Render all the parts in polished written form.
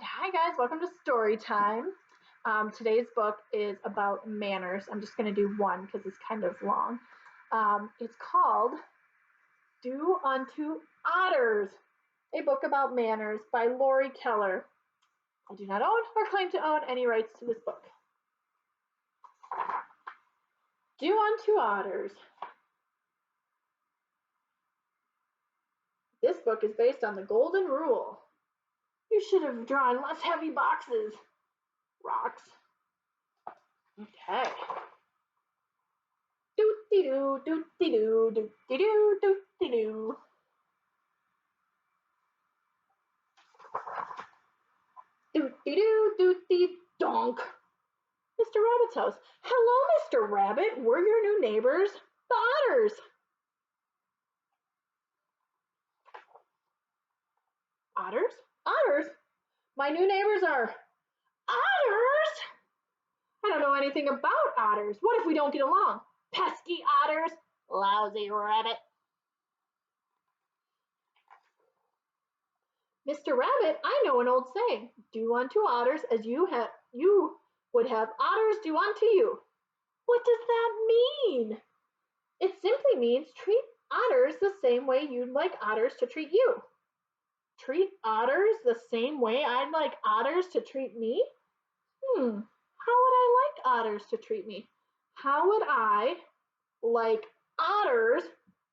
right, hi guys, welcome to story time. Today's book is about manners. I'm just going to do one because it's kind of long. It's called Do Unto Otters, a book about manners by Lori Keller. I do not own or claim to own any rights to this book. Do Unto Otters. This book is based on the Golden Rule. You should have drawn less heavy boxes. Rocks. Okay. Doot-dee-doo, doot-dee-doo, doot-dee-doo, doot-dee-doo. Doot-dee-doo, doot-dee-donk. Mr. Rabbit's house. Hello, Mr. Rabbit. We're your new neighbors, the otters. Otters? Otters? My new neighbors are otters? I don't know anything about otters. What if we don't get along? Pesky otters. Lousy rabbit. Mr. Rabbit, I know an old saying. Do unto otters as you would have otters do unto you. What does that mean? It simply means treat otters the same way you'd like otters to treat you. Treat otters the same way I'd like otters to treat me? How would I like otters to treat me? How would I like otters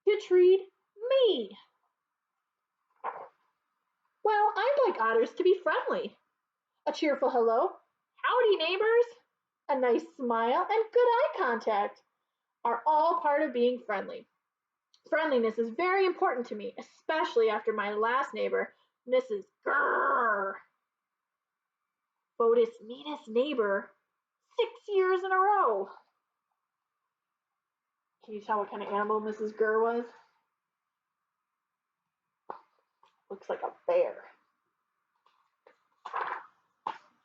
to treat me? Well, I'd like otters to be friendly. A cheerful hello, howdy neighbors, a nice smile, and good eye contact are all part of being friendly. Friendliness is very important to me, especially after my last neighbor, Mrs. Grrr, voted meanest neighbor 6 years in a row. Can you tell what kind of animal Mrs. Grrr was? Looks like a bear.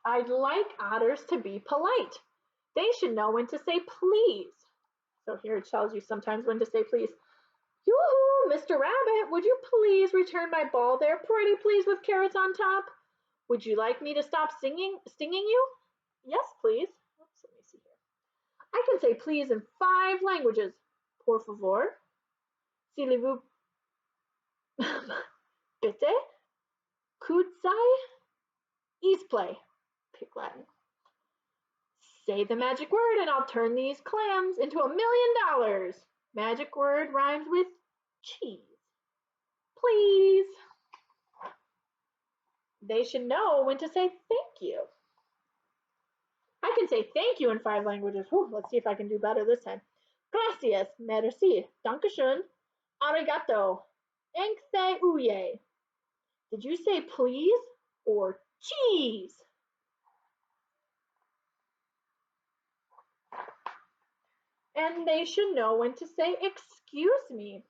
I'd like otters to be polite. They should know when to say please. So here it tells you sometimes when to say please. Yoo-hoo, Mr. Rabbit, would you please return my ball there, pretty please, with carrots on top? Would you like me to stop stinging you? Yes, please. Oops, let me see here. I can say please in 5 languages. Por favor, si vous bitte, kudzai, ease play. Pick Latin. Say the magic word and I'll turn these clams into $1 million. Magic word rhymes with cheese. Please. They should know when to say thank you. I can say thank you in 5 languages. Let's see if I can do better this time. Gracias, merci, dankeschön, arigato, thank uye. Did you say please or cheese? And they should know when to say excuse me.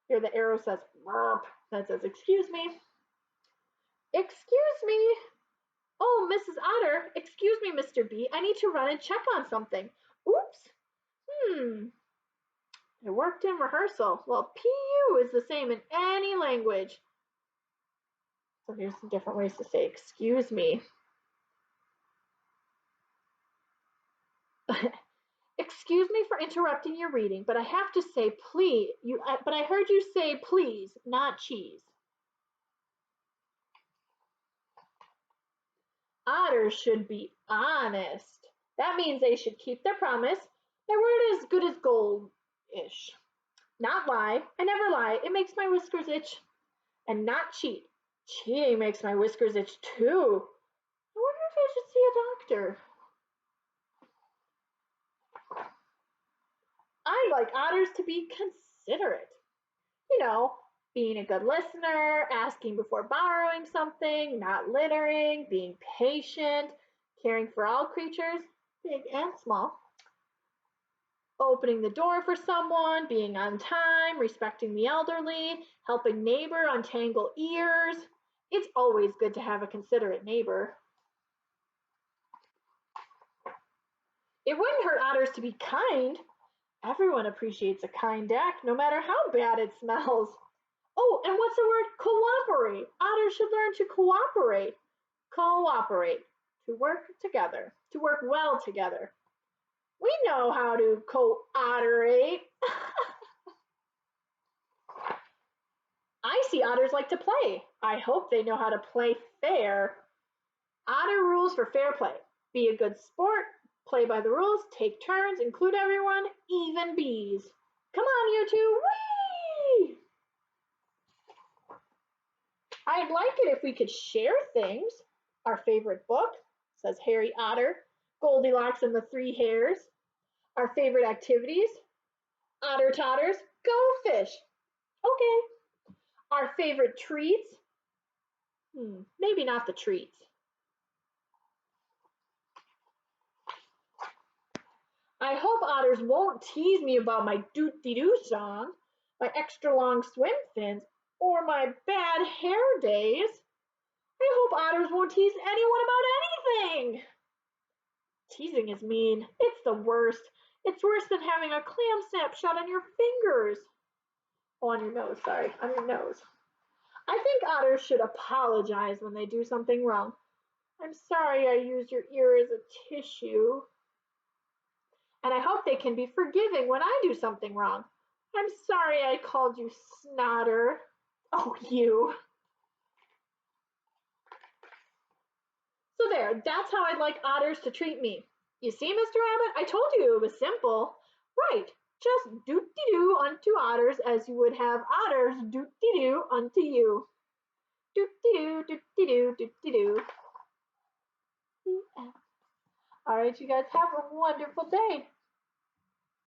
Here the arrow says burp. That says excuse me. Excuse me. Oh, Mrs. Otter, excuse me, Mr. B. I need to run and check on something. Oops. It worked in rehearsal. Well, PU is the same in any language. So here's some different ways to say excuse me. Excuse me for interrupting your reading, but I have to say please. But I heard you say please, not cheese. Otters should be honest. That means they should keep their promise. Their word is good as gold-ish. Not lie. I never lie. It makes my whiskers itch. And not cheat. Cheating makes my whiskers itch too. I wonder if I should see a doctor. I'd like otters to be considerate. You know, being a good listener, asking before borrowing something, not littering, being patient, caring for all creatures, big and small. Opening the door for someone, being on time, respecting the elderly, helping neighbor untangle ears. It's always good to have a considerate neighbor. It wouldn't hurt otters to be kind. Everyone appreciates a kind act, no matter how bad it smells. Oh, and what's the word cooperate? Otters should learn to cooperate. Cooperate. To work together. To work well together. We know how to cooperate. I see otters like to play. I hope they know how to play fair. Otter rules for fair play. Be a good sport, play by the rules, take turns, include everyone, even bees. Come on, you two. Whee! I'd like it if we could share things. Our favorite book, says Harry Otter, Goldilocks and the Three Hares. Our favorite activities, Otter Totters, go fish. Okay. Our favorite treats, maybe not the treats. I hope otters won't tease me about my doot-de-doo song, my extra long swim fins, or my bad hair days. I hope otters won't tease anyone about anything. Teasing is mean. It's the worst. It's worse than having a clam snapshot on your fingers. Oh, on your nose, sorry, on your nose. I think otters should apologize when they do something wrong. I'm sorry I used your ear as a tissue. And I hope they can be forgiving when I do something wrong. I'm sorry I called you Snotter. Oh, you. So there, that's how I'd like otters to treat me. You see, Mr. Rabbit, I told you it was simple. Right, just doot-de-doo unto otters as you would have otters doot-de-doo unto you. Doot-de-doo, doot-de-doo, doot-de-doo. All right, you guys have a wonderful day.